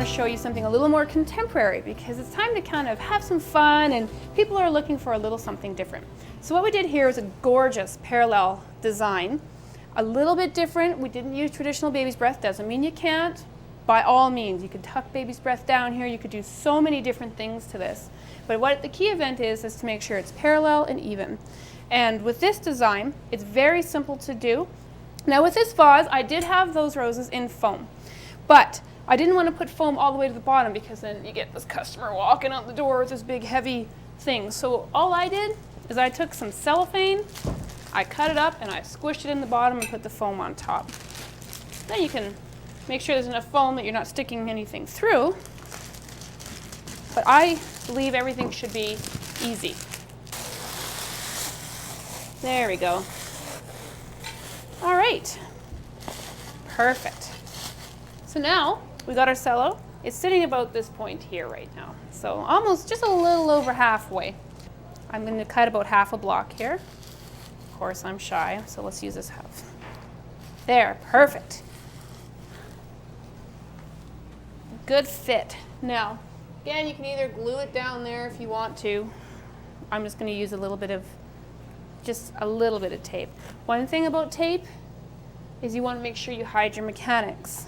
want to show you something a little more contemporary because it's time to kind of have some fun and people are looking for a little something different. So what we did here is a gorgeous parallel design. A little bit different. We didn't use traditional baby's breath. Doesn't mean you can't. By all means, you could tuck baby's breath down here. You could do so many different things to this. But what the key event is to make sure it's parallel and even. And with this design, it's very simple to do. Now with this vase, I did have those roses in foam. But I didn't want to put foam all the way to the bottom because then you get this customer walking out the door with this big heavy thing. So all I did is I took some cellophane, I cut it up and I squished it in the bottom and put the foam on top. Then you can make sure there's enough foam that you're not sticking anything through. But I believe everything should be easy. There we go. All right. Perfect. So now we got our cello. It's sitting about this point here right now. So almost just a little over halfway. I'm going to cut about half a block here. Of course, I'm shy, so let's use this half. There, perfect. Good fit. Now, again, you can either glue it down there if you want to. I'm just going to use just a little bit of tape. One thing about tape is you want to make sure you hide your mechanics.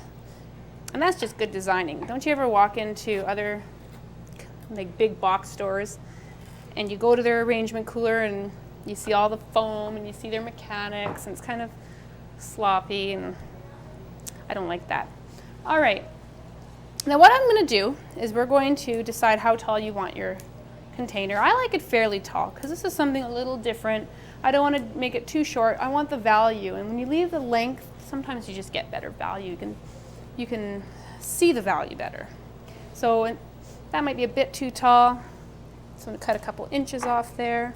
And that's just good designing. Don't you ever walk into other like big box stores and you go to their arrangement cooler and you see all the foam and you see their mechanics and it's kind of sloppy and I don't like that. All right. Now what I'm going to do is we're going to decide how tall you want your container. I like it fairly tall because this is something a little different. I don't want to make it too short. I want the value. And when you leave the length, sometimes you just get better value. You can see the value better. So that might be a bit too tall. So I'm going to cut a couple inches off there.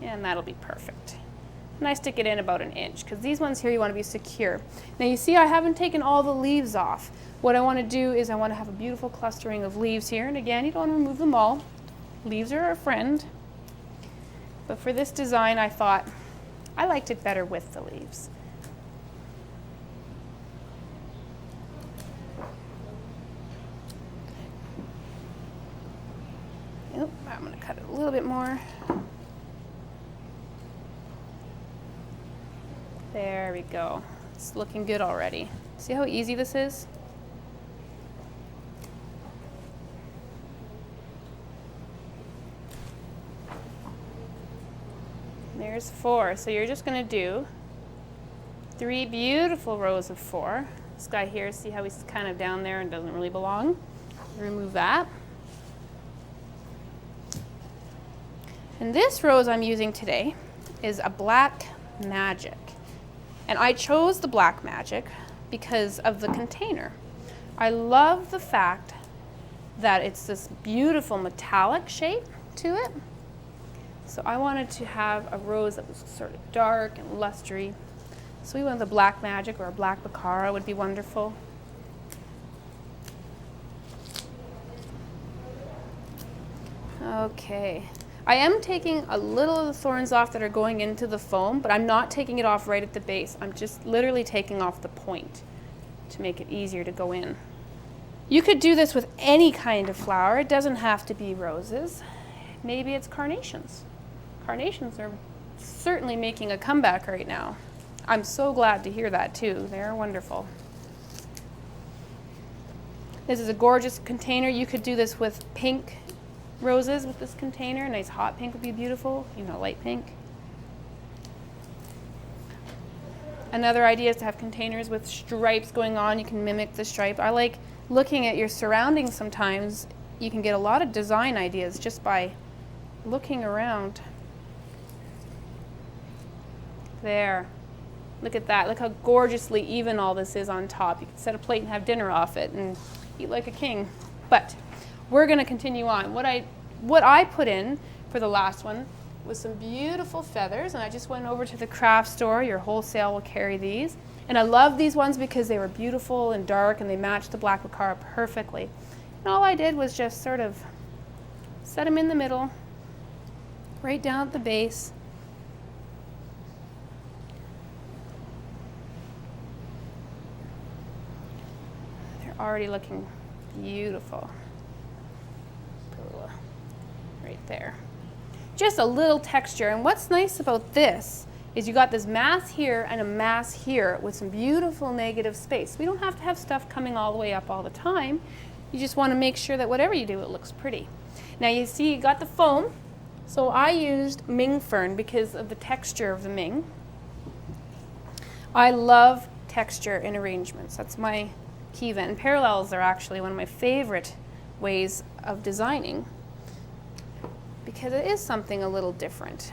And that'll be perfect. And I stick it in about 1 inch because these ones here you want to be secure. Now you see I haven't taken all the leaves off. What I want to do is I want to have a beautiful clustering of leaves here. And again, you don't want to remove them all. Leaves are a friend. But for this design, I thought I liked it better with the leaves. Yep, I'm going to cut it a little bit more. There we go. It's looking good already. See how easy this is? There's 4. So you're just going to do 3 beautiful rows of 4. This guy here, see how he's kind of down there and doesn't really belong? Remove that. And this rose I'm using today is a Black Magic. And I chose the Black Magic because of the container. I love the fact that it's this beautiful metallic shape to it. So I wanted to have a rose that was sort of dark and lustery. So we went with a Black Magic or a Black Baccara would be wonderful. Okay. I am taking a little of the thorns off that are going into the foam, but I'm not taking it off right at the base. I'm just literally taking off the point to make it easier to go in. You could do this with any kind of flower. It doesn't have to be roses. Maybe it's carnations. Carnations are certainly making a comeback right now. I'm so glad to hear that too. They're wonderful. This is a gorgeous container. You could do this with pink roses with this container. Nice hot pink would be beautiful, light pink. Another idea is to have containers with stripes going on. You can mimic the stripe. I like looking at your surroundings sometimes. You can get a lot of design ideas just by looking around. There. Look at that. Look how gorgeously even all this is on top. You could set a plate and have dinner off it and eat like a king. But we're going to continue on. What I put in for the last one was some beautiful feathers, and I just went over to the craft store. Your wholesale will carry these. And I love these ones because they were beautiful and dark and they matched the Black Baccara perfectly. And all I did was just sort of set them in the middle, right down at the base. They're already looking beautiful. Put a little right there. Just a little texture. And what's nice about this is you got this mass here and a mass here with some beautiful negative space. We don't have to have stuff coming all the way up all the time. You just want to make sure that whatever you do, it looks pretty. Now you see you got the foam. So I used Ming Fern because of the texture of the Ming. I love texture in arrangements. That's my key event. And parallels are actually one of my favorite ways of designing because it is something a little different.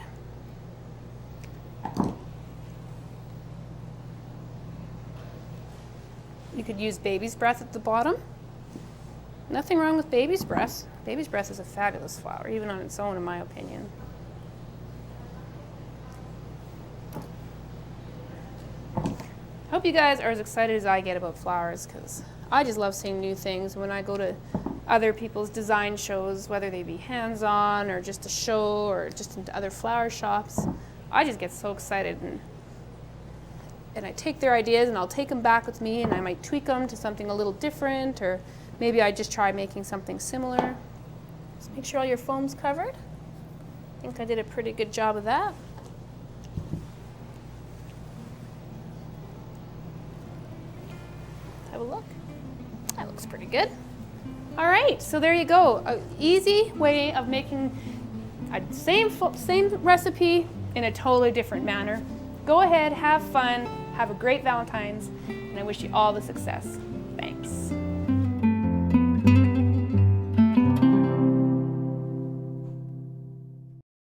You could use baby's breath at the bottom. Nothing wrong with baby's breath. Baby's breath is a fabulous flower, even on its own, in my opinion. Hope you guys are as excited as I get about flowers because I just love seeing new things. When I go to other people's design shows, whether they be hands-on or just a show or just into other flower shops, I just get so excited and I take their ideas and I'll take them back with me and I might tweak them to something a little different, or maybe I just try making something similar. Just make sure all your foam's covered. I think I did a pretty good job of that. Have a look. That looks pretty good. All right, so there you go. An easy way of making a same recipe in a totally different manner. Go ahead, have fun, have a great Valentine's, and I wish you all the success.